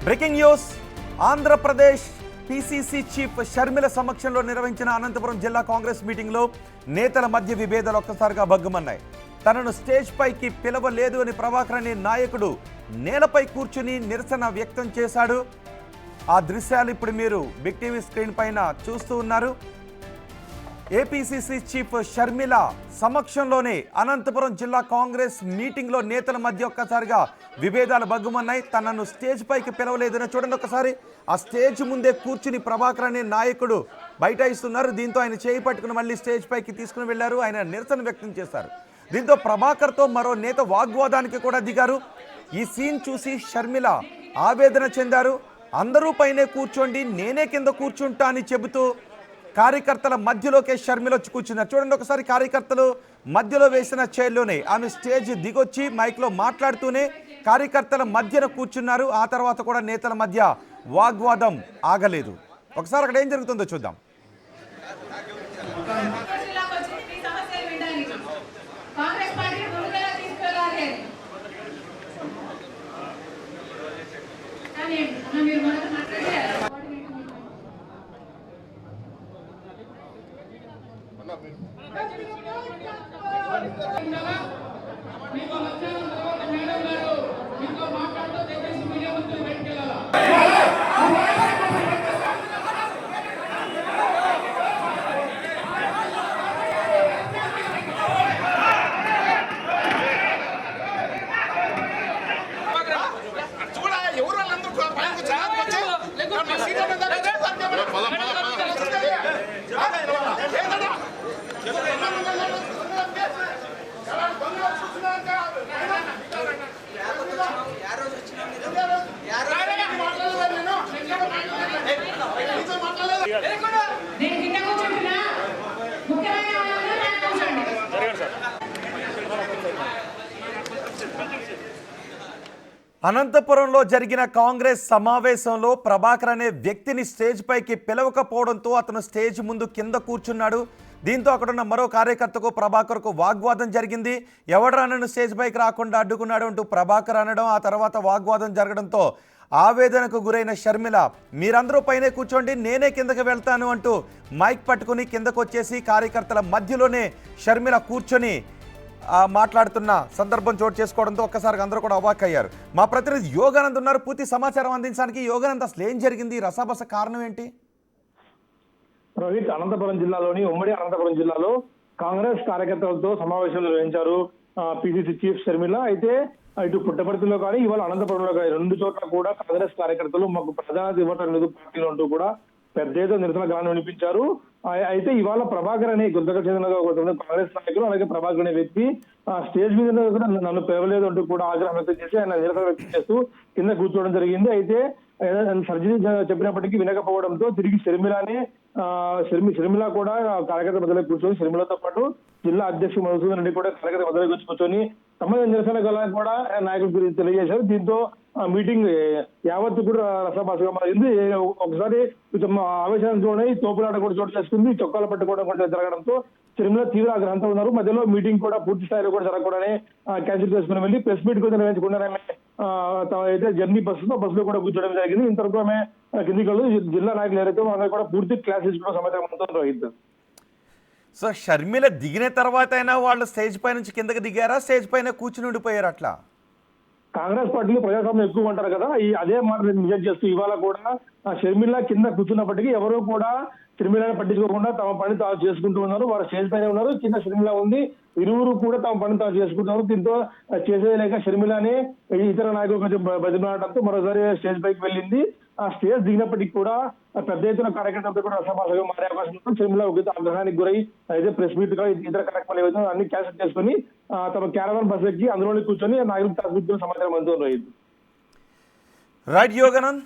Breaking news. Andhra Pradesh PCC chief Sharmila సమక్షంలో నిర్వహించిన అనంతపురం జిల్లా కాంగ్రెస్ మీటింగ్లో నేతల మధ్య విభేదాలు ఒక్కసారిగా భగ్గుమన్నాయి. తనను స్టేజ్ పైకి పిలవలేదు అని ప్రభాకర్ అనే నాయకుడు నేలపై కూర్చుని నిరసన వ్యక్తం చేశాడు. ఆ దృశ్యాలు ఇప్పుడు మీరు బిగ్ టీవీ స్క్రీన్ పైన చూస్తూ ఉన్నారు. ఏపీసీసీ చీఫ్ షర్మిల సమక్షంలోనే అనంతపురం జిల్లా కాంగ్రెస్ మీటింగ్లో నేతల మధ్య ఒక్కసారిగా విభేదాలు భగ్గుమన్నాయి. తనను స్టేజ్ పైకి పిలవలేదని చూడండి ఒకసారి. ఆ స్టేజ్ ముందే కూర్చుని ప్రభాకర్ అనే నాయకుడు బైఠాయిస్తున్నారు. దీంతో ఆయన చేయి పట్టుకుని మళ్ళీ స్టేజ్ పైకి తీసుకుని వెళ్లారు. ఆయన నిరసన వ్యక్తం చేశారు. దీంతో ప్రభాకర్తో మరో నేత వాగ్వాదానికి కూడా దిగారు. ఈ సీన్ చూసి షర్మిల ఆవేదన చెందారు. అందరూ పైనే కూర్చోండి, నేనే కింద కూర్చుంటా అని చెబుతూ కార్యకర్తల మధ్యలోకే షర్మిల వచ్చి కూర్చున్నారు. చూడండి ఒకసారి. కార్యకర్తలు మధ్యలో వేసిన చైర్లోనే ఆమె స్టేజ్ దిగొచ్చి మైక్లో మాట్లాడుతూనే కార్యకర్తల మధ్యన కూర్చున్నారు. ఆ తర్వాత కూడా నేతల మధ్య వాగ్వాదం ఆగలేదు. ఒకసారి అక్కడ ఏం జరుగుతుందో చూద్దాం. అనంతపురంలో జరిగిన కాంగ్రెస్ సమావేశంలో ప్రభాకర్ అనే వ్యక్తిని స్టేజ్ పైకి పిలవకపోవడంతో అతను స్టేజ్ ముందు కింద కూర్చున్నాడు. దీంతో అక్కడున్న మరో కార్యకర్తకు ప్రభాకర్కు వాగ్వాదం జరిగింది. ఎవడరా నన్ను స్టేజ్ పైకి రాకుండా అడ్డుకున్నాడు అంటూ ప్రభాకర్ అనడం, ఆ తర్వాత వాగ్వాదం జరగడంతో ఆవేదనకు గురైన షర్మిల మీరందరూ పైనే కూర్చోండి, నేనే కిందకి వెళ్తాను అంటూ మైక్ పట్టుకుని కిందకు వచ్చేసి కార్యకర్తల మధ్యలోనే షర్మిల కూర్చొని మాట్లాడుతున్న సందర్భం చోటు చేసుకోవడంతో ఒక్కసారిగా అందరూ కూడా అవాక్కయ్యారు. మా ప్రతినిధి యోగానంద్ ఉన్నారు పూర్తి సమాచారం అందించడానికి. యోగానంద్, అసలు ఏం జరిగింది? రసాబస కారణం ఏంటి? రోహిత్, అనంతపురం జిల్లాలోని ఉమ్మడి అనంతపురం జిల్లాలో కాంగ్రెస్ కార్యకర్తలతో సమావేశం నిర్వహించారు పిసిసి చీఫ్ షర్మిల. అయితే ఇటు పుట్టపర్తిలో కానీ ఇవాళ అనంతపురంలో కానీ రెండు చోట్ల కూడా కాంగ్రెస్ కార్యకర్తలు మాకు ప్రాధాన్యత ఇవ్వటం లేదు పార్టీలో అంటూ కూడా పెద్ద ఎత్తున నిరసన గానం వినిపించారు. అయితే ఇవాళ ప్రభాకర్ అనే గుంతకు చెందిన కాంగ్రెస్ నాయకులు, అలాగే ప్రభాకర్ అనే వ్యక్తి స్టేజ్ మీద నన్ను పిలవలేదు అంటూ కూడా ఆగ్రహం వ్యక్తం చేసి ఆయన నిరసన వ్యక్తం చేస్తూ కింద కూర్చోవడం జరిగింది. అయితే సర్జరీ చెప్పినప్పటికీ వినకపోవడంతో తిరిగి షర్మిల కూడా కార్యకర్త మధ్యలో కూర్చొని షర్మిలతో పాటు జిల్లా అధ్యక్షుడు మధుసూదన్ రెడ్డి కూడా కార్యకర్త మధ్యలో కూర్చొని తమ నిరసన గల కూడా నాయకుల గురించి తెలియజేశారు. దీంతో మీటింగ్ యావత్తు కూడా రసభాసగా మారింది. ఒకసారి కొంచెం ఆవేశాన్ని చూడని తోపులాట కూడా చోటు చేసుకుంది. చొక్కాలు పట్టుకోవడం కూడా జరగడంతో షర్మిల తీవ్ర ఆగ్రహంతో ఉన్నారు. మధ్యలో మీటింగ్ కూడా పూర్తి స్థాయిలో కూడా జరగకూడదని క్యాన్సిల్ చేసుకుని వెళ్ళి ప్రెస్ మీట్ కూడా నిర్వహించకుండా అయితే జర్నీ బస్సులో కూడా కూర్చోవడం జరిగింది. ఇంతవరకు ఆమె కిందికి జిల్లా నాయకులు ఎవరైతే వాళ్ళకి కూడా పూర్తి క్లాస్ తీసుకున్న సమాచారం రోహిత్. సో షర్మిల దిగిన తర్వాత అయినా వాళ్ళు స్టేజ్ పై నుంచి కిందకి దిగారా, స్టేజ్ పైన కూర్చుని ఉండిపోయారు? అట్లా కాంగ్రెస్ పార్టీలో ప్రజాస్వామ్యం ఎక్కువ ఉంటారు కదా, అదే మాట నిజం చేస్తూ ఇవాళ కూడా షర్మిల కింద కూర్చున్నప్పటికీ ఎవరూ కూడా షర్మిలని పట్టించుకోకుండా తమ పని తాను చేసుకుంటూ ఉన్నారు. వారు స్టేజ్ పైన ఉన్నారు, కింద షర్మిల ఉంది. ఇరువురు కూడా తమ పని తాను చేసుకుంటున్నారు. దీంతో చేసేది లేక షర్మిలని ఇతర నాయకులు కొంచెం బతిమాడటంతో మరోసారి స్టేజ్ పైకి వెళ్ళింది. ఆ స్టేజ్ దిగినప్పటికీ కూడా పెద్ద ఎత్తున కార్యకర్తలతో కూడా రసభాసగా మారే అవకాశం ఉంటుంది. షర్మిల ఒక ఆగ్రహానికి గురై అయితే ప్రెస్ మీట్ గా ఇతర కార్యక్రమాలు ఏవైతే అన్ని క్యాన్సిల్ చేసుకుని తమ క్యారవాన్ బస్ ఎక్కి అందులోనే కూర్చొని నాయకులు సమాచారం అందుతుంది. రైట్ యోగానంద్.